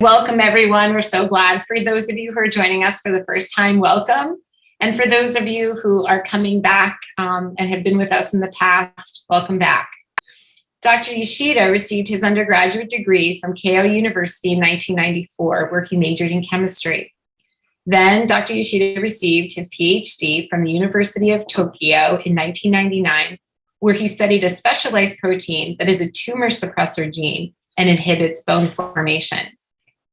Welcome, everyone. We're so glad. For those of you who are joining us for the first time, welcome. And for those of you who are coming back and have been with us in the past, welcome back. Dr. Yoshida received his undergraduate degree from Keio University in 1994, where he majored in chemistry. Then Dr. Yoshida received his PhD from the University of Tokyo in 1999, where he studied a specialized protein that is a tumor suppressor gene and inhibits bone formation.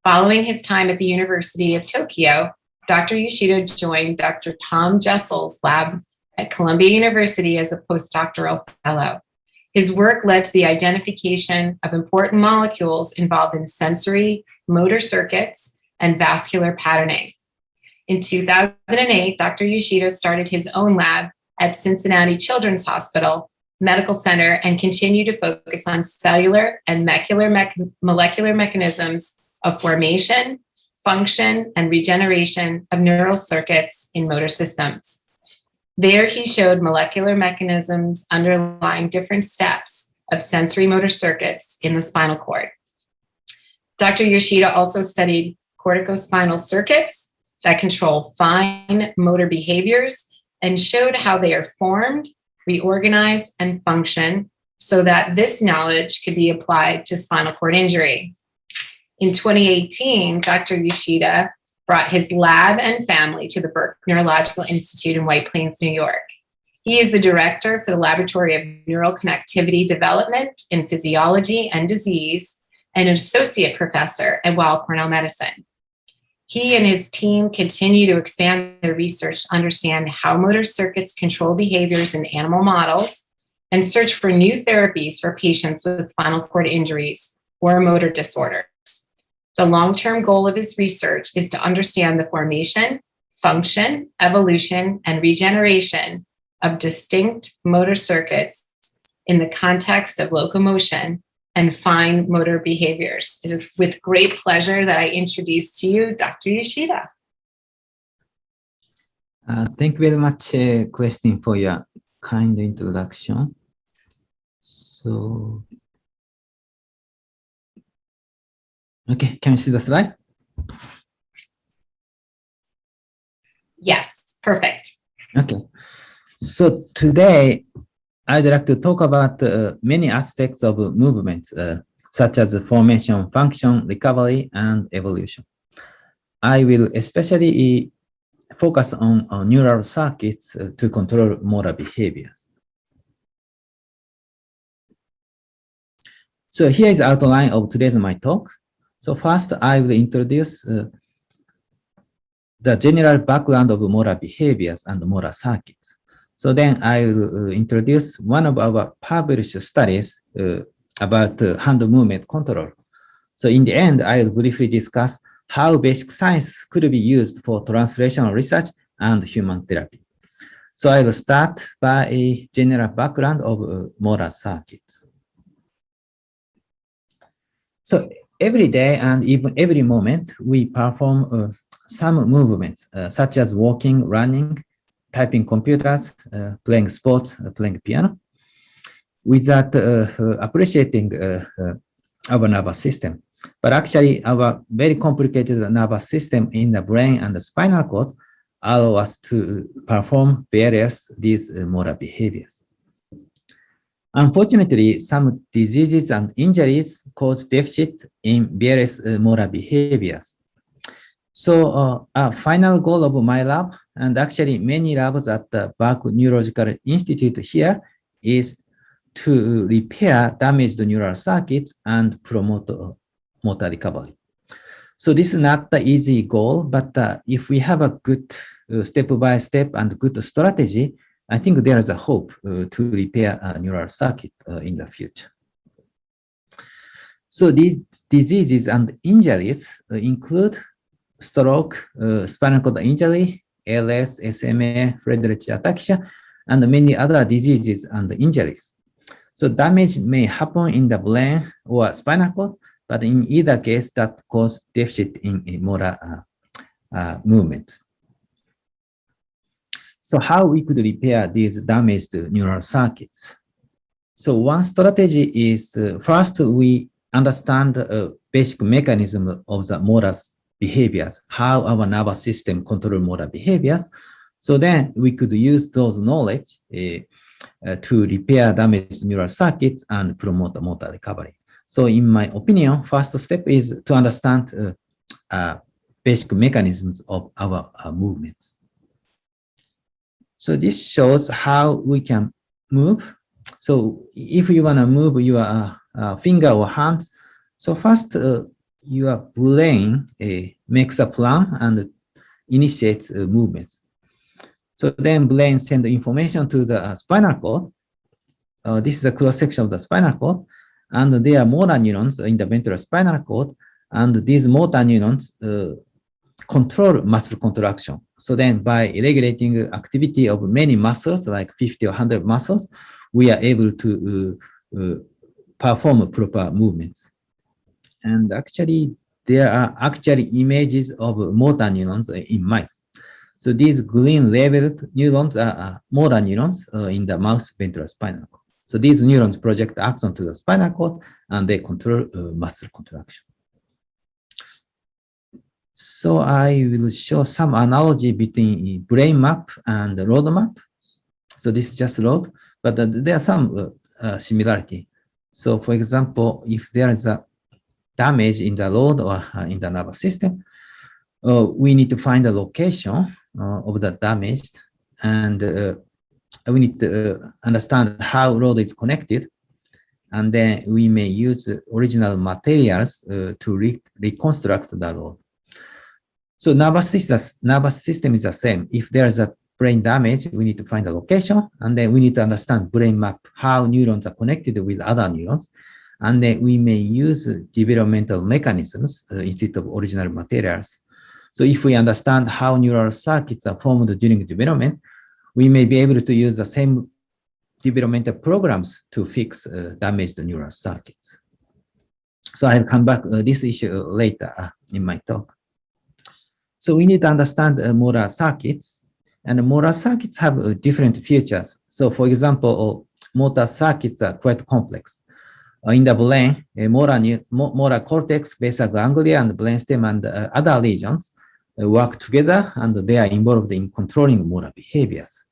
Following his time at the University of Tokyo, Dr. Yoshida joined Dr. Tom Jessel's lab at Columbia University as a postdoctoral fellow. His work led to the identification of important molecules involved in sensory, motor circuits, and vascular patterning. In 2008, Dr. Yoshida started his own lab at Cincinnati Children's Hospital Medical Center and continued to focus on cellular and molecular mechanisms of formation, function, and regeneration of neural circuits in motor systems. There, he showed molecular mechanisms underlying different steps of sensory motor circuits in the spinal cord. Dr. Yoshida also studied corticospinal circuits that control fine motor behaviors and showed how they are formed, reorganized, and function so that this knowledge could be applied to spinal cord injury. In 2018, Dr. Yoshida brought his lab and family to the Burke Neurological Institute in White Plains, New York. He is the director for the Laboratory of Neural Connectivity Development in Physiology and Disease and an associate professor at Weill Cornell Medicine. He and his team continue to expand their research to understand how motor circuits control behaviors in animal models and search for new therapies for patients with spinal cord injuries or motor disorders. The long-term goal of his research is to understand the formation, function, evolution, and regeneration of distinct motor circuits in the context of locomotion and fine motor behaviors. It is with great pleasure that I introduce to you Dr. Yoshida. Thank you very much, Christine, for your kind introduction. So, okay, can you see the slide? Yes, perfect. Okay, so today I'd like to talk about many aspects of movement, such as formation, function, recovery, and evolution. I will especially focus on neural circuits to control motor behaviors. So here is the outline of today's my talk. So first, I will introduce the general background of motor behaviors and motor circuits. So then I will introduce one of our published studies about hand movement control. So in the end, I will briefly discuss how basic science could be used for translational research and human therapy. So I will start by a general background of motor circuits. So every day and even every moment, we perform some movements, such as walking, running, typing computers, playing sports, playing piano, without appreciating our nervous system. But actually, our very complicated nervous system in the brain and the spinal cord allow us to perform these motor behaviors. Unfortunately, some diseases and injuries cause deficit in various motor behaviors. So a final goal of my lab, and actually many labs at the Burke Neurological Institute here, is to repair damaged neural circuits and promote motor recovery. So this is not the easy goal, but if we have a good step-by-step and good strategy, I think there is a hope to repair a neural circuit in the future. So these diseases and injuries include stroke, spinal cord injury, ALS, SMA, Friedreich ataxia, and many other diseases and injuries. So damage may happen in the brain or spinal cord, but in either case, that causes deficit in motor movements. So how we could repair these damaged neural circuits? So one strategy is first we understand basic mechanism of the motor behaviors, how our nervous system control motor behaviors. So then we could use those knowledge to repair damaged neural circuits and promote motor recovery. So in my opinion, first step is to understand basic mechanisms of our movements. So this shows how we can move. So if you want to move your finger or hands, so first your brain makes a plan and initiates movements. So then brain sends information to the spinal cord. This is a cross section of the spinal cord, and there are motor neurons in the ventral spinal cord, and these motor neurons control muscle contraction. So then by regulating activity of many muscles, like 50 or 100 muscles, we are able to perform proper movements. And actually, there are actually images of motor neurons in mice. So these green labeled neurons are motor neurons in the mouse ventral spinal cord. So these neurons project axon to the spinal cord and they control muscle contraction. So I will show some analogy between brain map and the road map. So this is just road, but there are some similarity. So for example, if there is a damage in the road or in the nervous system, we need to find the location of the damaged, and we need to understand how road is connected, and then we may use original materials to reconstruct the road. So nervous system is the same. If there is a brain damage, we need to find the location, and then we need to understand brain map, how neurons are connected with other neurons, and then we may use developmental mechanisms instead of original materials. So if we understand how neural circuits are formed during development, we may be able to use the same developmental programs to fix damaged neural circuits. So I'll come back this issue later in my talk. So we need to understand motor circuits, and motor circuits have different features. So for example, motor circuits are quite complex. In the brain, motor cortex, basal ganglia, and brainstem and other regions work together, and they are involved in controlling motor behaviors.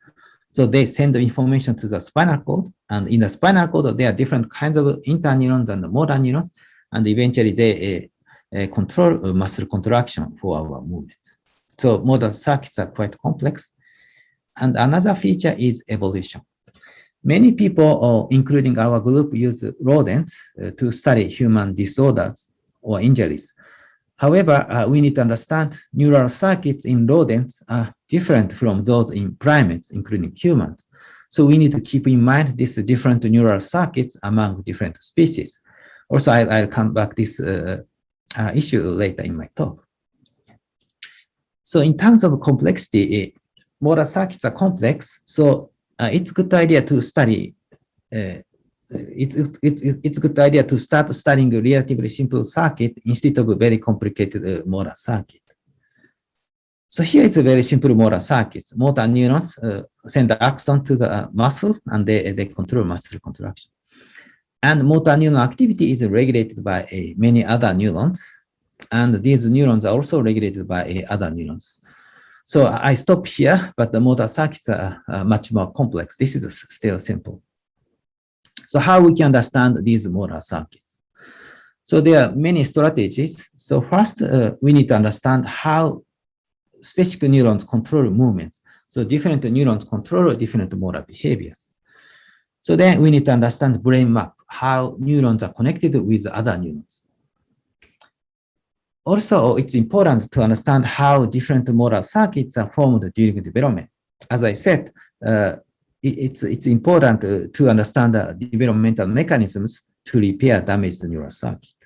So they send the information to the spinal cord, and in the spinal cord, there are different kinds of interneurons and motor neurons, and eventually they control muscle contraction for our movements. So motor circuits are quite complex. And another feature is evolution. Many people, including our group, use rodents to study human disorders or injuries. However, we need to understand neural circuits in rodents are different from those in primates, including humans. So we need to keep in mind these different neural circuits among different species. Also, I'll come back this issue later in my talk. So in terms of complexity, motor circuits are complex. So it's a good idea to study. It's a good idea to start studying a relatively simple circuit instead of a very complicated motor circuit. So here is a very simple motor circuit. Motor neurons send the axon to the muscle, and they control muscle contraction. And motor neuron activity is regulated by many other neurons, and these neurons are also regulated by other neurons. So I stop here, but the motor circuits are much more complex. This is still simple. So how we can understand these motor circuits? So there are many strategies. So first, we need to understand how specific neurons control movements. So different neurons control different motor behaviors. So then we need to understand brain map, how neurons are connected with other neurons. Also, it's important to understand how different motor circuits are formed during development. As I said, it's important to understand the developmental mechanisms to repair damaged neural circuit.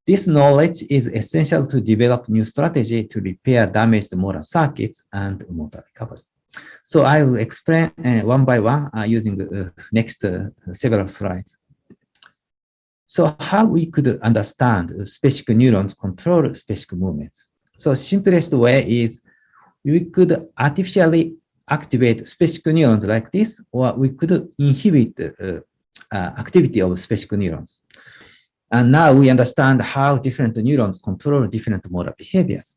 This knowledge is essential to develop new strategy to repair damaged motor circuits and motor recovery. So I will explain one by one using the next several slides. So how we could understand specific neurons control specific movements. So simplest way is we could artificially activate specific neurons like this, or we could inhibit activity of specific neurons. And now we understand how different neurons control different motor behaviors.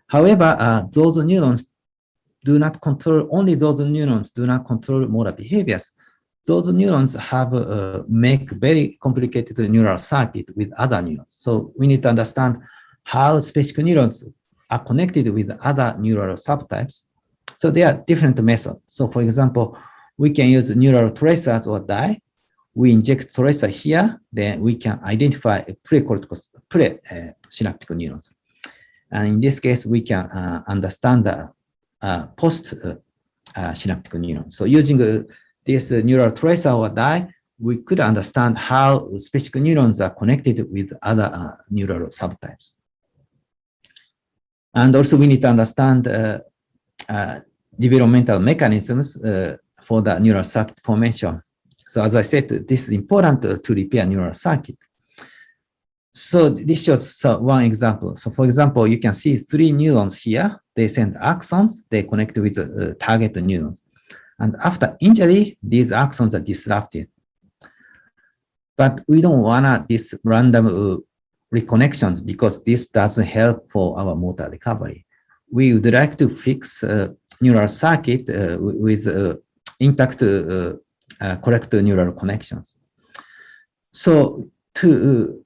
However, those neurons do not control, only those neurons do not control motor behaviors. Those neurons have make very complicated neural circuit with other neurons. So we need to understand how specific neurons are connected with other neural subtypes. So there are different methods. So for example, we can use neural tracers or dye. We inject tracer here, then we can identify pre-synaptic neurons. And in this case, we can understand the post-synaptic neurons. So using this neural tracer or dye, we could understand how specific neurons are connected with other neural subtypes. And also we need to understand developmental mechanisms for the neural circuit formation. So as I said, this is important to repair neural circuit. So this shows one example. So for example, you can see 3 neurons here. They send axons, they connect with target neurons. And after injury, these axons are disrupted. But we don't want this random reconnections because this doesn't help for our motor recovery. We would like to fix neural circuit with intact correct neural connections. So to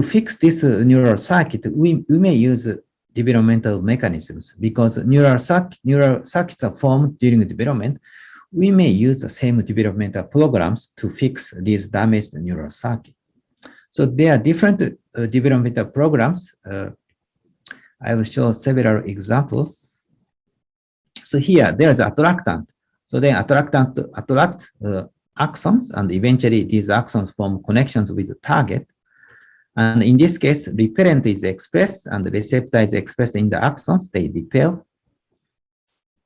fix this neural circuit, we may use developmental mechanisms because neural circuits are formed during development. We may use the same developmental programs to fix these damaged neural circuit. So there are different developmental programs. I will show several examples. So here, there's attractant. So then attractant attract axons, and eventually these axons form connections with the target. And in this case, repellent is expressed and the receptor is expressed in the axons, they repel.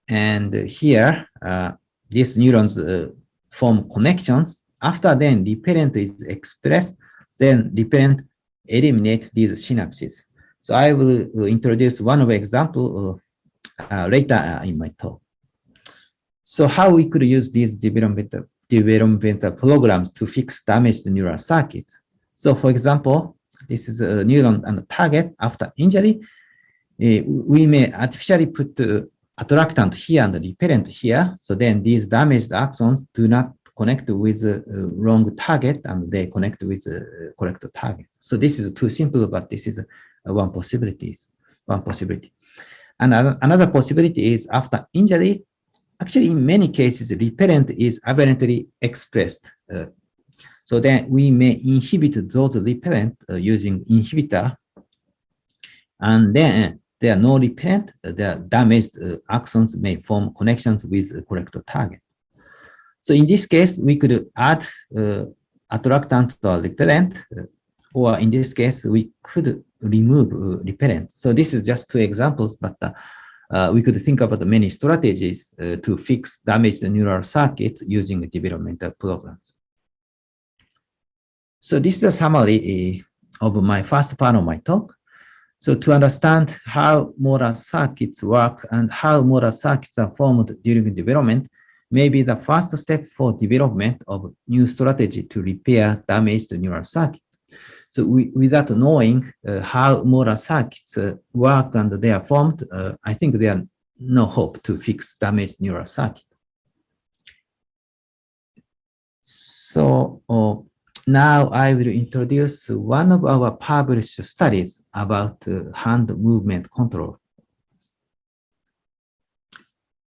And here, these neurons form connections. After then, repellent is expressed, then repellent eliminate these synapses. So I will introduce one of example later in my talk. So how we could use these developmental programs to fix damaged neural circuits. So for example, this is a neuron and a target after injury. We may artificially put attractant here and repellent here. So then these damaged axons do not connect with the wrong target and they connect with the correct target. So this is too simple, but this is one possibility. And another possibility is after injury, actually in many cases, repellent is aberrantly expressed. So then we may inhibit those repellent using inhibitor. And then there are no repellent, the damaged axons may form connections with the correct target. So in this case, we could add attractant or repellent, or in this case, we could remove repellent. So this is just 2 examples, but we could think about many strategies to fix damaged neural circuits using developmental programs. So this is a summary of my first part of my talk. So to understand how motor circuits work and how motor circuits are formed during development may be the first step for development of new strategy to repair damaged neural circuit. So without knowing how motor circuits work and they are formed, I think there are no hope to fix damaged neural circuit. So now I will introduce one of our published studies about hand movement control.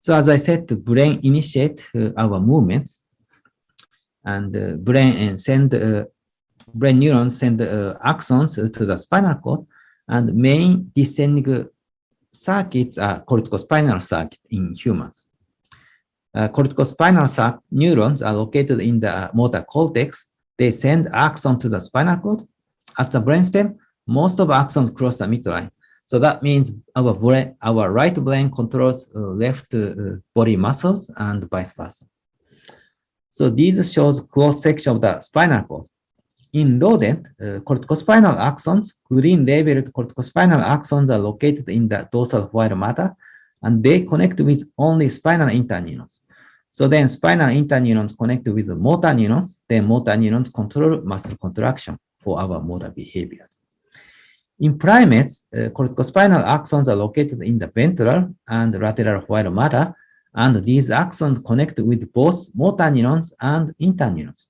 So as I said, the brain initiates our movements, and brain neurons send axons to the spinal cord, and main descending circuits are corticospinal circuit in humans. Corticospinal neurons are located in the motor cortex. They send axon to the spinal cord. At the brainstem, most of axons cross the midline. So that means our right brain controls left body muscles and vice versa. So these shows cross section of the spinal cord. In rodent, corticospinal axons, green labeled corticospinal axons are located in the dorsal white matter, and they connect with only spinal interneurons. So then spinal interneurons connect with the motor neurons, then motor neurons control muscle contraction. for our motor behaviors. In primates, corticospinal axons are located in the ventral and lateral white matter, and these axons connect with both motor neurons and interneurons.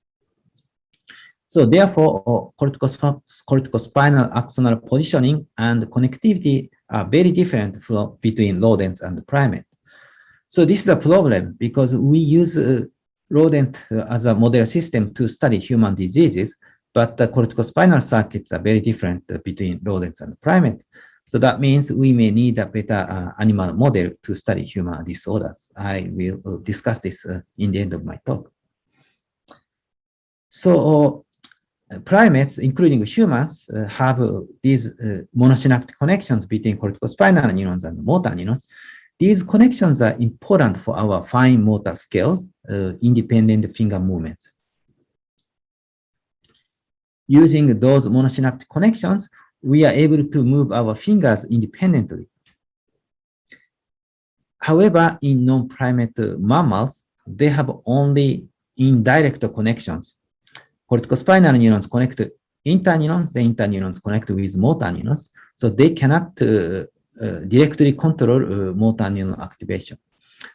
So therefore, corticospinal axonal positioning and connectivity are very different between rodents and primates. So this is a problem because we use rodent as a model system to study human diseases, but the corticospinal circuits are very different between rodents and primates. So that means we may need a better animal model to study human disorders. I will discuss this in the end of my talk. So primates, including humans, have these monosynaptic connections between corticospinal neurons and motor neurons. These connections are important for our fine motor skills, independent finger movements. Using those monosynaptic connections, we are able to move our fingers independently. However, in non-primate mammals, they have only indirect connections. Corticospinal neurons connect to interneurons, the interneurons connect with motor neurons, so they cannot directly control motor neuron activation.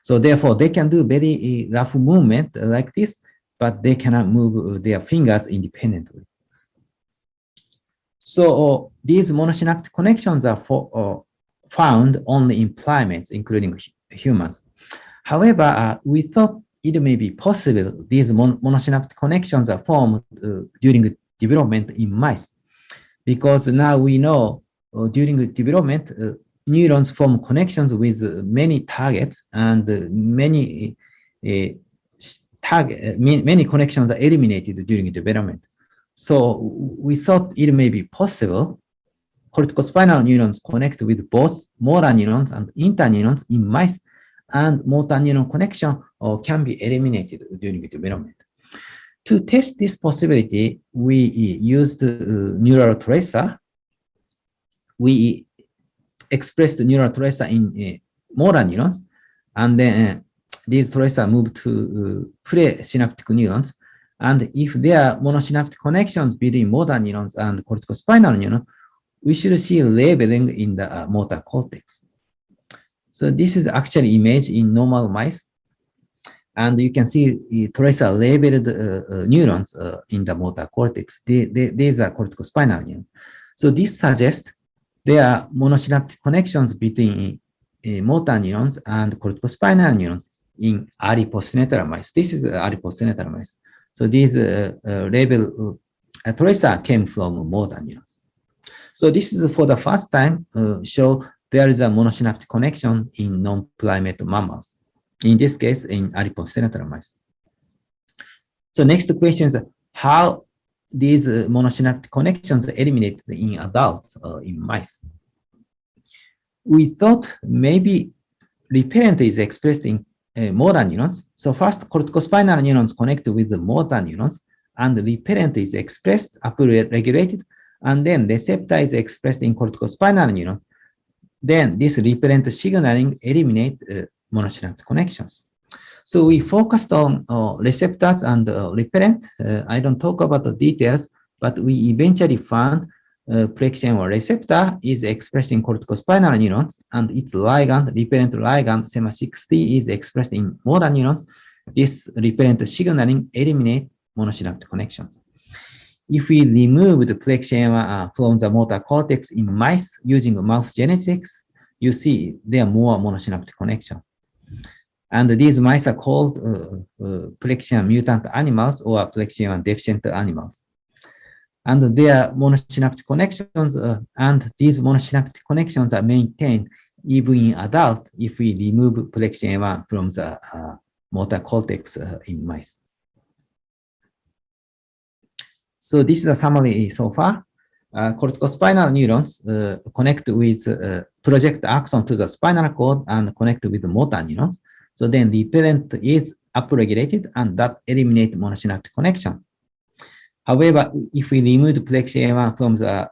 So therefore, they can do very rough movement like this, but they cannot move their fingers independently. So these monosynaptic connections are found only in primates, including humans. However, we thought it may be possible these monosynaptic connections are formed during development in mice, because now we know during development, neurons form connections with many targets, and many connections are eliminated during development. So we thought it may be possible corticospinal neurons connect with both motor neurons and interneurons in mice, and motor neuron connection can be eliminated during development. To test this possibility, we used neural tracer. We expressed neural tracer in motor neurons, and then these tracers moved to presynaptic neurons. And if there are monosynaptic connections between motor neurons and corticospinal neurons, we should see labeling in the motor cortex. So this is actually image in normal mice. And you can see the tracer labeled neurons in the motor cortex. These are corticospinal neurons. So this suggests there are monosynaptic connections between motor neurons and corticospinal neurons in early postnatal mice. This is early postnatal mice. So these label tracer came from motor neurons. So this is for the first time show there is a monosynaptic connection in non-primate mammals. In this case, in early postnatal mice. So next question is how these monosynaptic connections are eliminated in adults in mice. We thought maybe repellent is expressed in motor neurons. So first, corticospinal neurons connect with the motor neurons, and repellent is expressed, upregulated, and then receptor is expressed in corticospinal neurons. Then this repellent signaling eliminate monosynaptic connections. So we focused on receptors and repellent. I don't talk about the details, but we eventually found Plexian receptor is expressed in corticospinal neurons, and its ligand, repellent ligand, SEMA60, is expressed in motor neurons. This repellent signaling eliminates monosynaptic connections. If we remove the Plexian from the motor cortex in mice using mouse genetics, you see there are more monosynaptic connections. And these mice are called Plexian mutant animals or Plexian deficient animals. And their monosynaptic connections, and these monosynaptic connections are maintained even in adult if we remove Plexian from the motor cortex in mice. So this is a summary so far. Corticospinal neurons connect with project axon to the spinal cord and connect with the motor neurons. So then the repellent is upregulated, and that eliminates monosynaptic connection. However, if we remove Plexian from the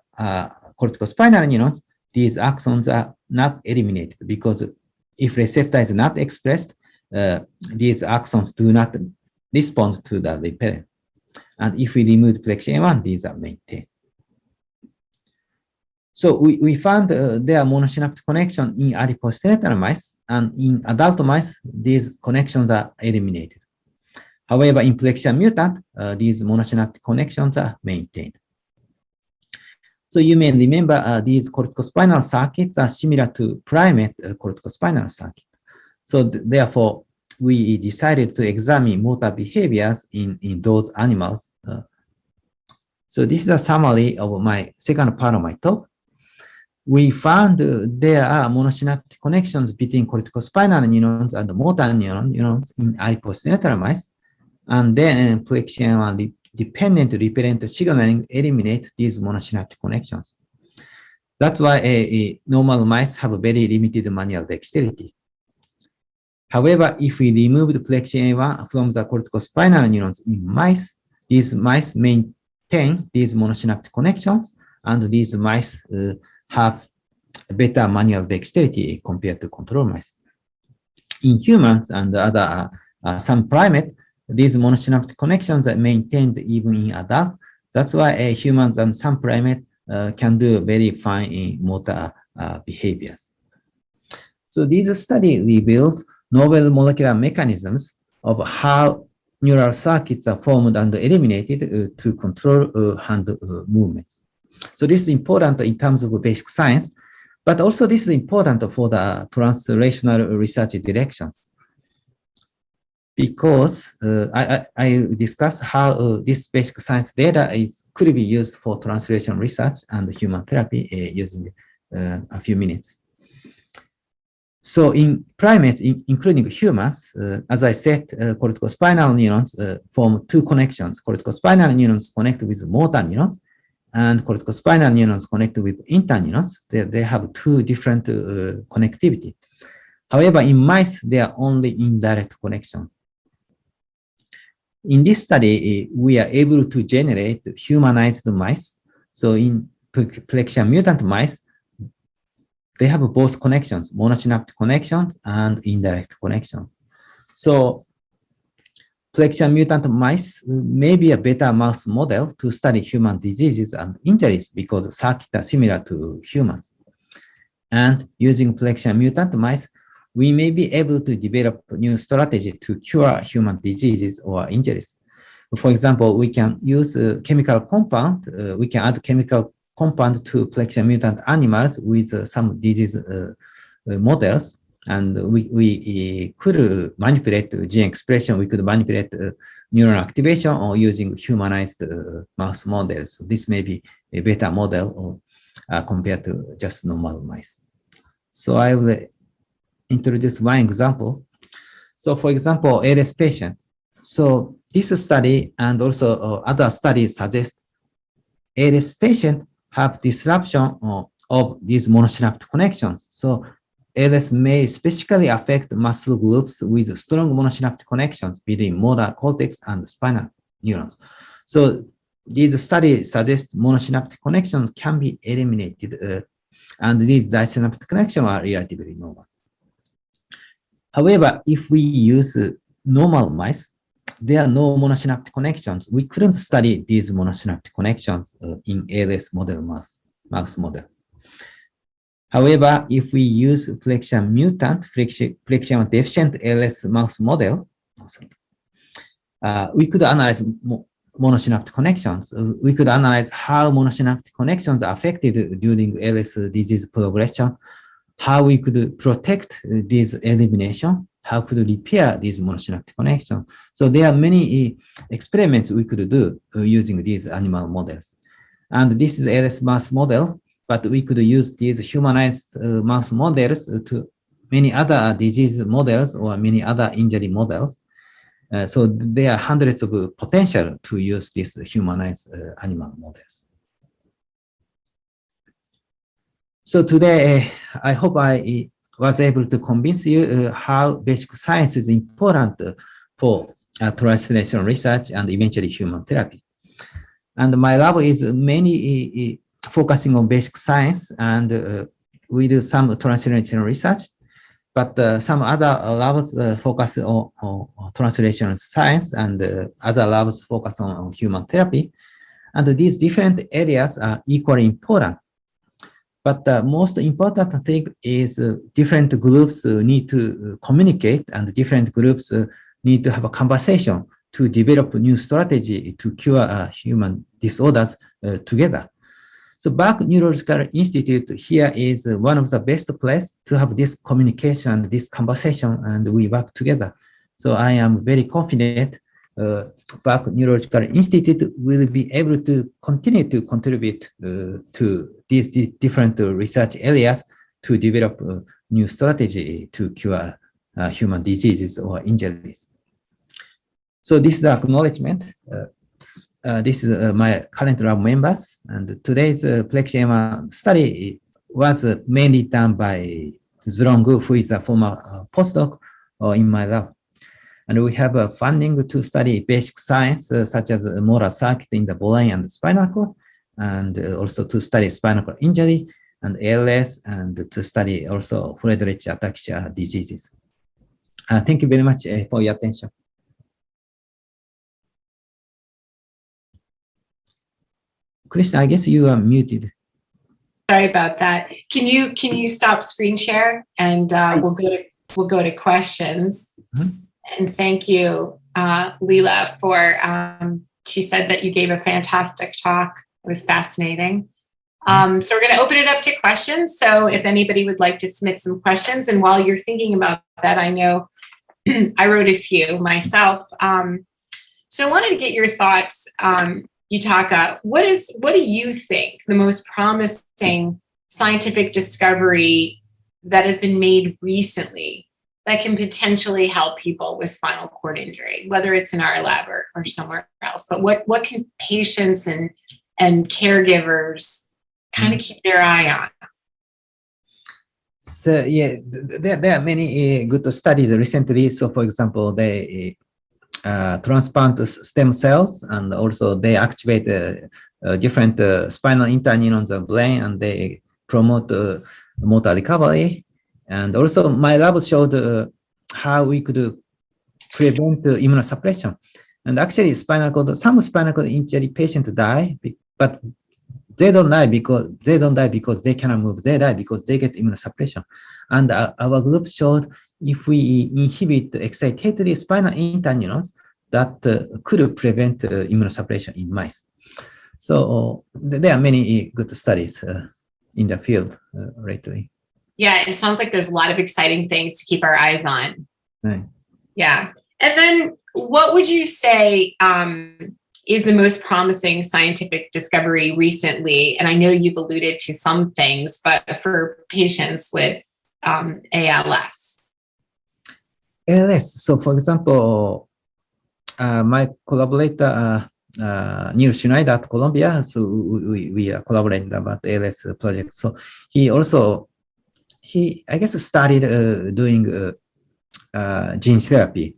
corticospinal neurons, these axons are not eliminated, because if receptor is not expressed, these axons do not respond to the repellent. And if we remove Plexian, these are maintained. So we found there are monosynaptic connection in adipocytetal mice, and in adult mice, these connections are eliminated. However, in Plexia mutant, these monosynaptic connections are maintained. So you may remember these corticospinal circuits are similar to primate corticospinal circuit. So therefore, we decided to examine motor behaviors in those animals. So this is a summary of my second part of my talk. We found there are monosynaptic connections between corticospinal neurons and motor neurons in adipocytetal mice. And then Plexia dependent repellent signaling eliminate these monosynaptic connections. That's why normal mice have a very limited manual dexterity. However, if we remove the Plexia1 from the corticospinal neurons in mice, these mice maintain these monosynaptic connections, and these mice have better manual dexterity compared to control mice. In humans and other some primate, these monosynaptic connections are maintained even in adults. That's why humans and some primate can do very fine in motor behaviors. So these studies revealed novel molecular mechanisms of how neural circuits are formed and eliminated to control hand movements. So this is important in terms of basic science, but also this is important for the translational research directions. Because I discussed how this basic science data could be used for translation research and human therapy using a few minutes. So in primates, including humans, as I said, corticospinal neurons form two connections. Corticospinal neurons connect with motor neurons, and corticospinal neurons connect with interneurons. They have two different connectivity. However, in mice, they are only indirect connection. In this study, we are able to generate humanized mice. So in Plexia mutant mice, they have both connections, monosynaptic connections and indirect connection. So Plexia mutant mice may be a better mouse model to study human diseases and injuries because circuits are similar to humans. And using Plexia mutant mice, we may be able to develop new strategy to cure human diseases or injuries. For example, we can use a chemical compound. We can add chemical compound to Plexia mutant animals with some disease models, and we could manipulate gene expression. We could manipulate neural activation or using humanized mouse models. So this may be a better model compared to just normal mice. So I will introduce one example. So for example, ALS patient. So this study and also other studies suggest ALS patient have disruption of these monosynaptic connections. So ALS may specifically affect muscle groups with strong monosynaptic connections between motor cortex and spinal neurons. So these studies suggest monosynaptic connections can be eliminated, and these disynaptic connections are relatively normal. However, if we use normal mice, there are no monosynaptic connections. We couldn't study these monosynaptic connections in ALS model mouse model. However, if we use Plexia mutant, Plexia deficient ALS mouse model, we could analyze monosynaptic connections. We could analyze how monosynaptic connections are affected during ALS disease progression, how we could protect this elimination, how could we repair these monosynaptic connections. So there are many experiments we could do using these animal models. And this is ALS mouse model, but we could use these humanized mouse models to many other disease models or many other injury models. So there are hundreds of potential to use these humanized animal models. So today, I hope I was able to convince you how basic science is important for translational research and eventually human therapy. And my lab is mainly focusing on basic science, and we do some translational research, but some other labs focus on translational science, and other labs focus on human therapy. And these different areas are equally important. But the most important thing is different groups need to communicate, and different groups need to have a conversation to develop new strategy to cure human disorders together. So Bach Neurological Institute here is one of the best places to have this communication, this conversation, and we work together. So I am very confident Bach Neurological Institute will be able to continue to contribute to these different research areas to develop new strategy to cure human diseases or injuries. So this is the acknowledgement. This is my current lab members, and today's Plexema study was mainly done by Zurong, who is a former postdoc in my lab. And we have funding to study basic science, such as motor circuit in the brain and spinal cord, and also to study spinal cord injury and ALS, and to study also Friedreich ataxia diseases. Thank you very much for your attention. Krishna, I guess you are muted. Sorry about that. Can you stop screen share, and we'll go to questions. Mm-hmm. And thank you, Leela, for she said that you gave a fantastic talk. It was fascinating. So we're going to open it up to questions. So if anybody would like to submit some questions, and while you're thinking about that, I know I wrote a few myself. So I wanted to get your thoughts, Yutaka. What do you think the most promising scientific discovery that has been made recently that can potentially help people with spinal cord injury, whether it's in our lab or somewhere else? But what can patients and caregivers kind of keep their eye on? So yeah, there are many good studies recently. So for example, they transplant stem cells, and also they activate different spinal interneurons of the brain, and they promote motor recovery. And also my lab showed how we could prevent immunosuppression. And actually some spinal cord injury patients die, but they don't die because they cannot move. They die because they get immunosuppression. And our group showed if we inhibit excitatory spinal interneurons, that could prevent immunosuppression in mice. So there are many good studies in the field lately. Yeah, it sounds like there's a lot of exciting things to keep our eyes on. Right. Yeah. And then what would you say is the most promising scientific discovery recently? And I know you've alluded to some things, but for patients with ALS. ALS. So for example, my collaborator, Neil Schneider at Columbia, so we are collaborating about ALS project. So he I guess started doing gene therapy.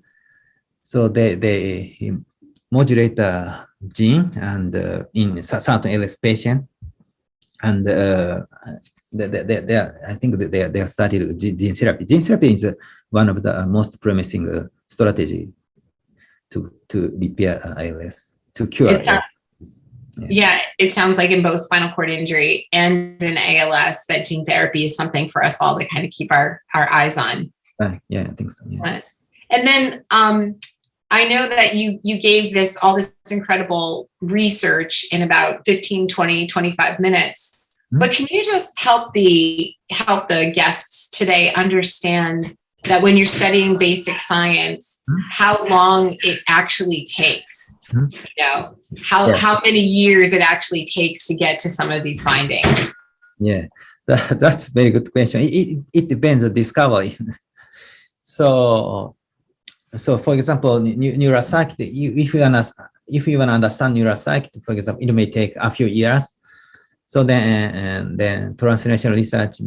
So they modulate the gene and in certain ALS patient, and I think they have started gene therapy. Gene therapy is one of the most promising strategy to repair ALS, to cure ALS. Yeah, it sounds like in both spinal cord injury and in ALS that gene therapy is something for us all to kind of keep our eyes on. Yeah, I think so. Yeah. And then I know that you gave all this incredible research in about 15, 20, 25 minutes. Mm-hmm. But can you just help the guests today understand that when you're studying basic science, how long it actually takes? You know, how many years it actually takes to get to some of these findings? Yeah, that's a very good question. It depends on discovery. So for example, neuroscience, if you want to understand neuroscience, for example, it may take a few years. So then translational research,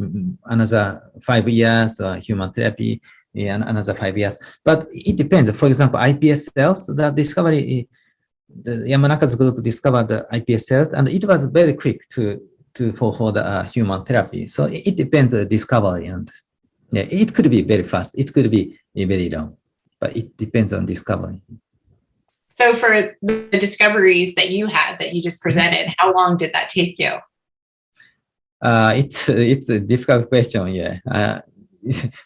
another 5 years, human therapy, another 5 years. But it depends. For example, iPS cells, the discovery, the Yamanaka's group discovered the iPS cells, and it was very quick for the human therapy. So it depends on the discovery, and yeah, it could be very fast. It could be very long, but it depends on discovery. So for the discoveries that you had, that you just presented, how long did that take you? It's a difficult question. Yeah.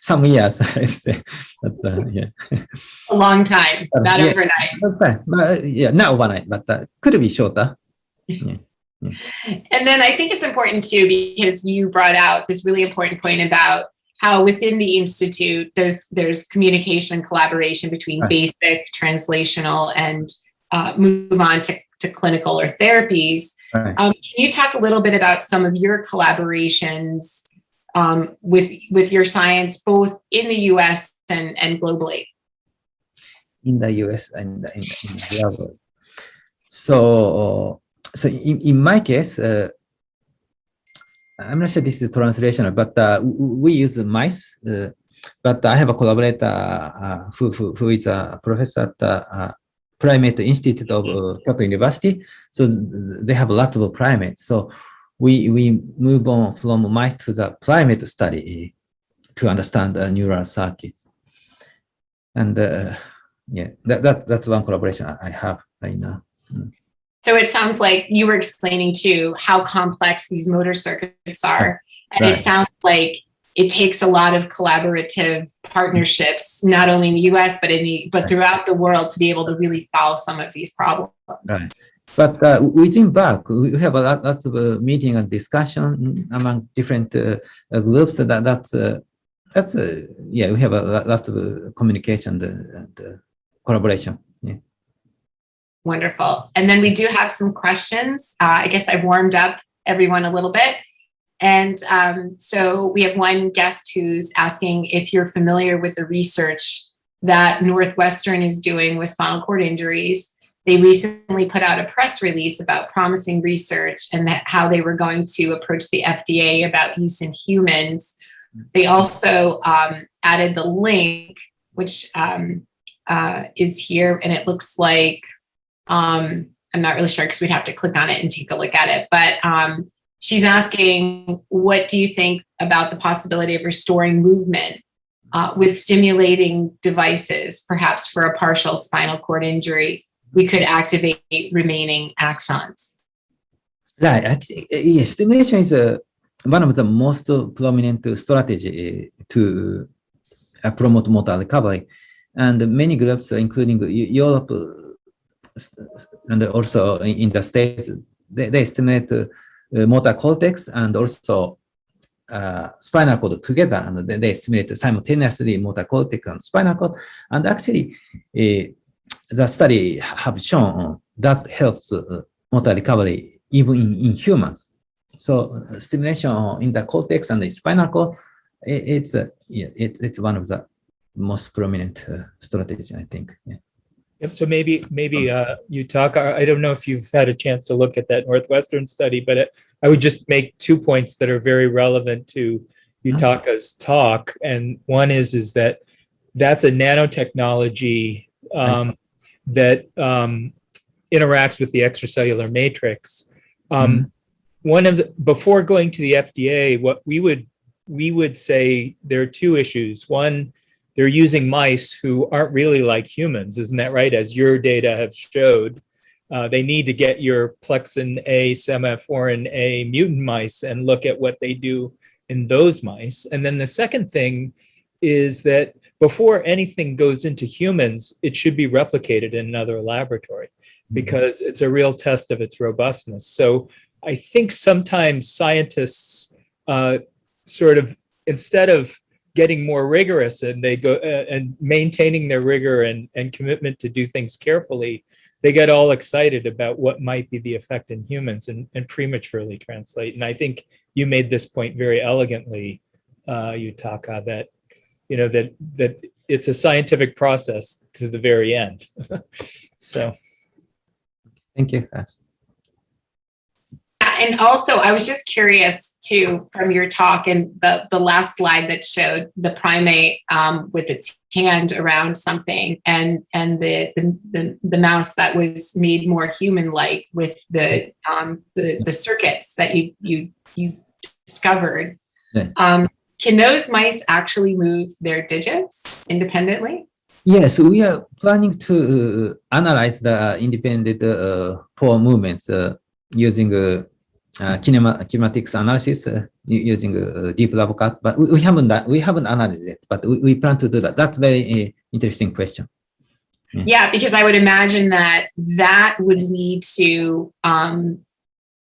Some years, I say. But, yeah. A long time, not Yeah. overnight. Yeah, not overnight, but could be shorter. Yeah. And then I think it's important too, because you brought out this really important point about how within the Institute, there's communication, collaboration between basic, translational, and move on to clinical or therapies. Right. Can you talk a little bit about some of your collaborations with your science, both in the US and globally? In the US and in the world. So in my case, I'm not sure this is translational, but we use mice. But I have a collaborator who is a professor at the Primate Institute of Kyoto University. So they have a lot of primates. So we move on from mice to the primate study to understand the neural circuits. And yeah, that's one collaboration I have right now. So it sounds like you were explaining too how complex these motor circuits are. And Right. It sounds like it takes a lot of collaborative partnerships, not only in the US, but throughout the world to be able to really solve some of these problems. Right. But within BAC, we have a lots of meeting and discussion among different groups. That's yeah, we have a lot of communication and collaboration. Yeah. Wonderful. And then we do have some questions. I guess I've warmed up everyone a little bit. And so we have one guest who's asking if you're familiar with the research that Northwestern is doing with spinal cord injuries. They recently put out a press release about promising research and how they were going to approach the FDA about use in humans. They also added the link, which is here, and it looks like, I'm not really sure because we'd have to click on it and take a look at it, but she's asking, what do you think about the possibility of restoring movement with stimulating devices, perhaps for a partial spinal cord injury? We could activate remaining axons. Right. Actually, yeah, stimulation is one of the most prominent strategy to promote motor recovery, and many groups, including Europe and also in the States, they stimulate motor cortex and also spinal cord together, and they stimulate simultaneously motor cortex and spinal cord. And actually, the study have shown that helps motor recovery even in humans. So stimulation in the cortex and the spinal cord, it's one of the most prominent strategies, I think. Yeah. Yep. So maybe Yutaka, I don't know if you've had a chance to look at that Northwestern study, but I would just make 2 points that are very relevant to Yutaka's talk. And one is that that's a nanotechnology that interacts with the extracellular matrix. Before going to the FDA, what we would say there are two issues. One, they're using mice who aren't really like humans, isn't that right? As your data have showed, they need to get your plexin A, semaphorin A mutant mice and look at what they do in those mice. And then the second thing is that before anything goes into humans, it should be replicated in another laboratory because it's a real test of its robustness. So I think sometimes scientists sort of, instead of getting more rigorous and they go and maintaining their rigor and commitment to do things carefully, they get all excited about what might be the effect in humans and prematurely translate. And I think you made this point very elegantly, Yutaka, that that it's a scientific process to the very end. So, thank you. And also, I was just curious too, from your talk and the last slide that showed the primate with its hand around something, and the mouse that was made more human-like with the circuits that you discovered. Yeah. Can those mice actually move their digits independently? Yes, we are planning to analyze the independent paw movements using kinematics analysis using deep lab cut, but we haven't analyzed it, but we plan to do that. That's very interesting question. Yeah, because I would imagine that that would lead to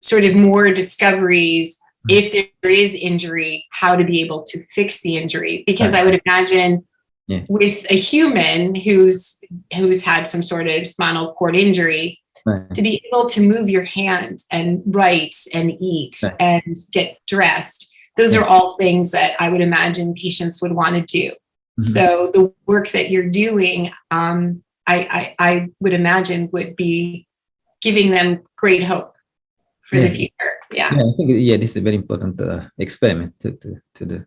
sort of more discoveries if there is injury, how to be able to fix the injury. Because I would imagine with a human who's had some sort of spinal cord injury, to be able to move your hands and write and eat and get dressed, those are all things that I would imagine patients would want to do. So the work that you're doing, I would imagine would be giving them great hope for the future. Yeah, I think this is a very important experiment to do.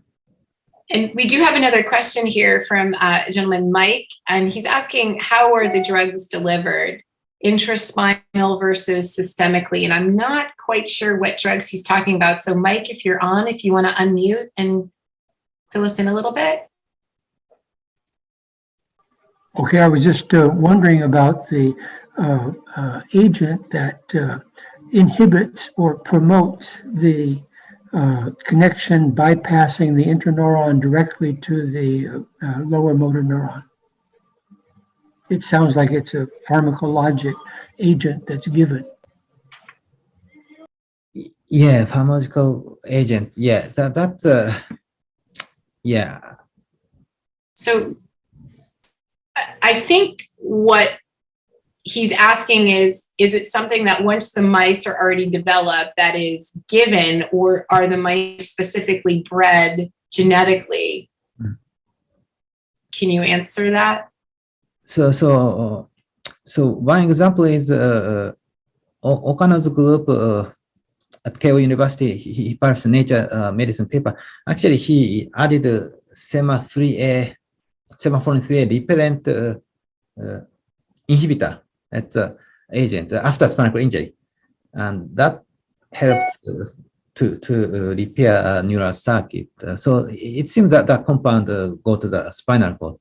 And we do have another question here from a gentleman, Mike, and he's asking, how are the drugs delivered, intraspinal versus systemically? And I'm not quite sure what drugs he's talking about. So Mike, if you're on, if you want to unmute and fill us in a little bit. Okay, I was just wondering about the agent that inhibits or promotes the connection bypassing the intraneuron directly to the lower motor neuron. It sounds like it's a pharmacologic agent that's given. Yeah, pharmacological agent. Yeah, that's yeah. So I think what he's asking is it something that once the mice are already developed that is given, or are the mice specifically bred genetically? Can you answer that? So one example is Okano's group at Keio University. He published Nature Medicine paper. Actually, he added semaphore3A repellent inhibitor as agent after spinal cord injury, and that helps to repair neural circuit. So it seems that that compound go to the spinal cord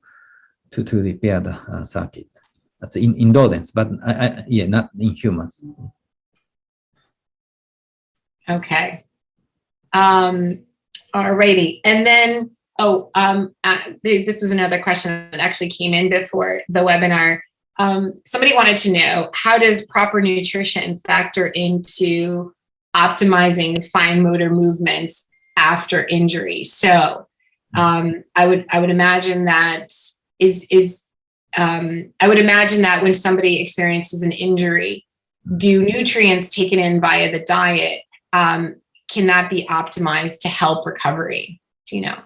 to repair the circuit. That's in rodents, but not in humans. Okay. Alrighty. And then, this was another question that actually came in before the webinar. Somebody wanted to know, how does proper nutrition factor into optimizing fine motor movements after injury? So I would imagine that I would imagine that when somebody experiences an injury, do nutrients taken in via the diet, can that be optimized to help recovery? Do you know?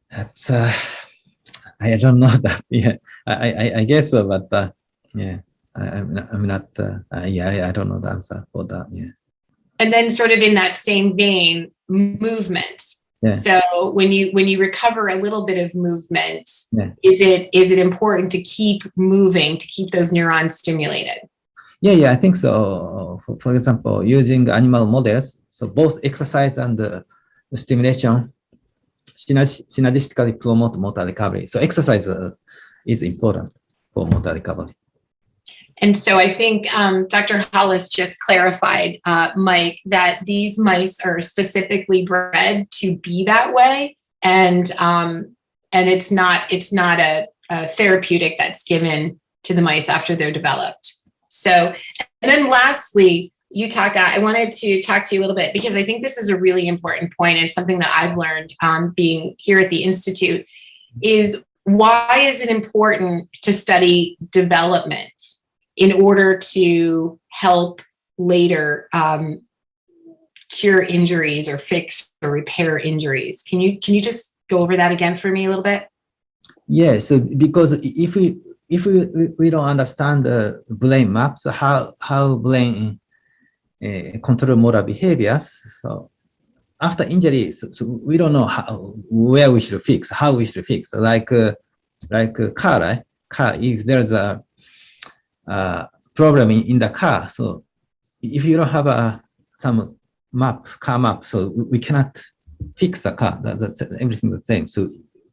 That's I don't know that. Yeah, I guess so, but yeah, I'm not. I don't know the answer for that. Yeah. And then, sort of in that same vein, movement. Yeah. So when you recover a little bit of movement, is it important to keep moving, to keep those neurons stimulated? Yeah, I think so. For example, using animal models, so both exercise and stimulation synergistically promote motor recovery. So exercise is important for motor recovery. And so I think Dr. Hollis just clarified, Mike, that these mice are specifically bred to be that way, and it's not a therapeutic that's given to the mice after they're developed. So, and then lastly, Yutaka, I wanted to talk to you a little bit, because I think this is a really important point, and something that I've learned being here at the Institute, is why is it important to study development in order to help later cure injuries or fix or repair injuries? Can you just go over that again for me a little bit? Yeah, so because if we don't understand the brain maps, how brain control motor behaviors, so after injury, so we don't know where we should fix, how we should fix. Like a car, right? Car, if there's a problem in the car, so if you don't have some car map, so we cannot fix the car. That's everything the same. So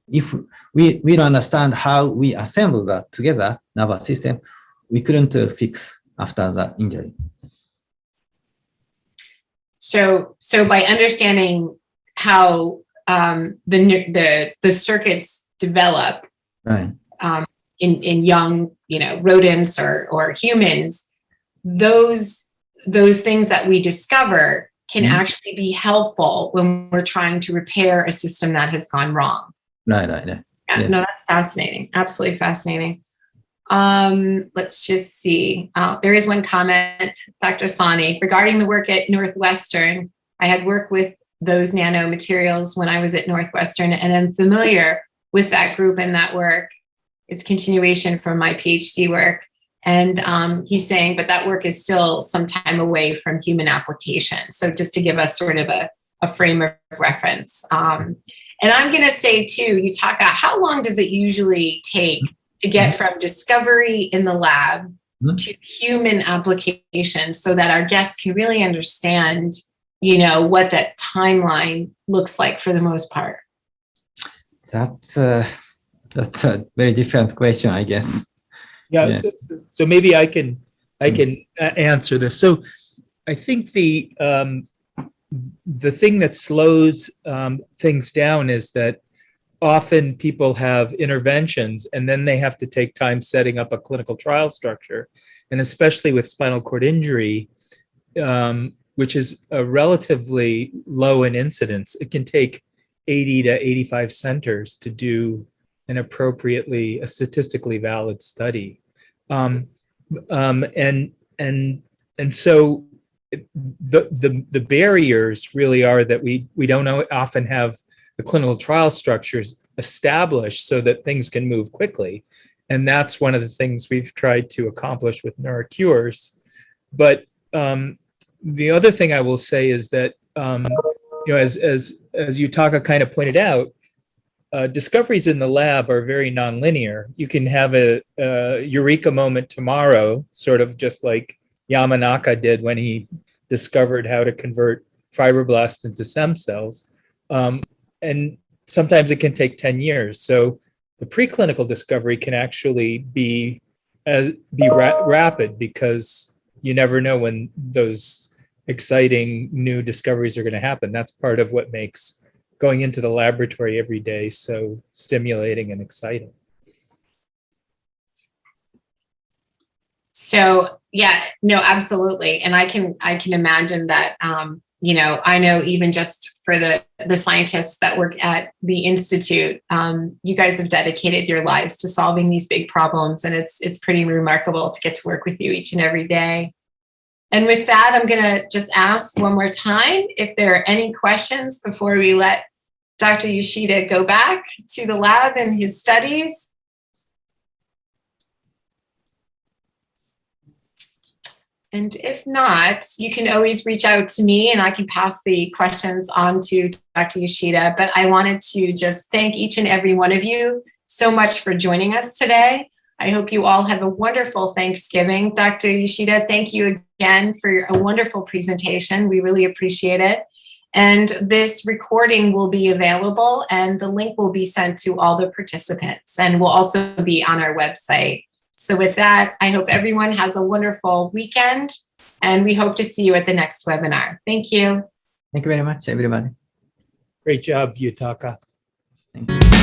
if we don't understand how we assemble that together, nervous system, we couldn't fix after the injury. So by understanding how the circuits develop Right. in young, rodents or humans, those things that we discover can actually be helpful when we're trying to repair a system that has gone wrong. Right. Yeah, Yeah. no, that's fascinating. Absolutely fascinating. Let's just see. There is one comment, Dr. Sani, regarding the work at Northwestern. I had worked with those nanomaterials when I was at Northwestern, and I'm familiar with that group and that work. It's continuation from my PhD work. And he's saying, but that work is still some time away from human application. So just to give us sort of a frame of reference. And I'm going to say too, Yutaka, how long does it usually take to get from discovery in the lab to human application so that our guests can really understand, what that timeline looks like for the most part? That's a very different question, I guess. Yeah. Yeah. So maybe I can answer this. So I think the thing that slows things down is that often people have interventions and then they have to take time setting up a clinical trial structure. And especially with spinal cord injury, which is a relatively low in incidence, it can take 80 to 85 centers to do a statistically valid study. And so the barriers really are that we don't often have the clinical trial structures established so that things can move quickly. And that's one of the things we've tried to accomplish with NeuroCures. But the other thing I will say is that, as Yutaka kind of pointed out, discoveries in the lab are very nonlinear. You can have a eureka moment tomorrow, sort of just like Yamanaka did when he discovered how to convert fibroblasts into stem cells. And sometimes it can take 10 years. So the preclinical discovery can actually be rapid because you never know when those exciting new discoveries are going to happen. That's part of what makes going into the laboratory every day so stimulating and exciting. So yeah, no, absolutely. And I can imagine that, I know even just for the scientists that work at the Institute, you guys have dedicated your lives to solving these big problems. And it's pretty remarkable to get to work with you each and every day. And with that, I'm going to just ask one more time if there are any questions before we let Dr. Yoshida go back to the lab and his studies. And if not, you can always reach out to me and I can pass the questions on to Dr. Yoshida. But I wanted to just thank each and every one of you so much for joining us today. I hope you all have a wonderful Thanksgiving. Dr. Yoshida, thank you again for a wonderful presentation. We really appreciate it. And this recording will be available and the link will be sent to all the participants and will also be on our website. So with that, I hope everyone has a wonderful weekend and we hope to see you at the next webinar. Thank you. Thank you very much, everybody. Great job, Yutaka. Thank you.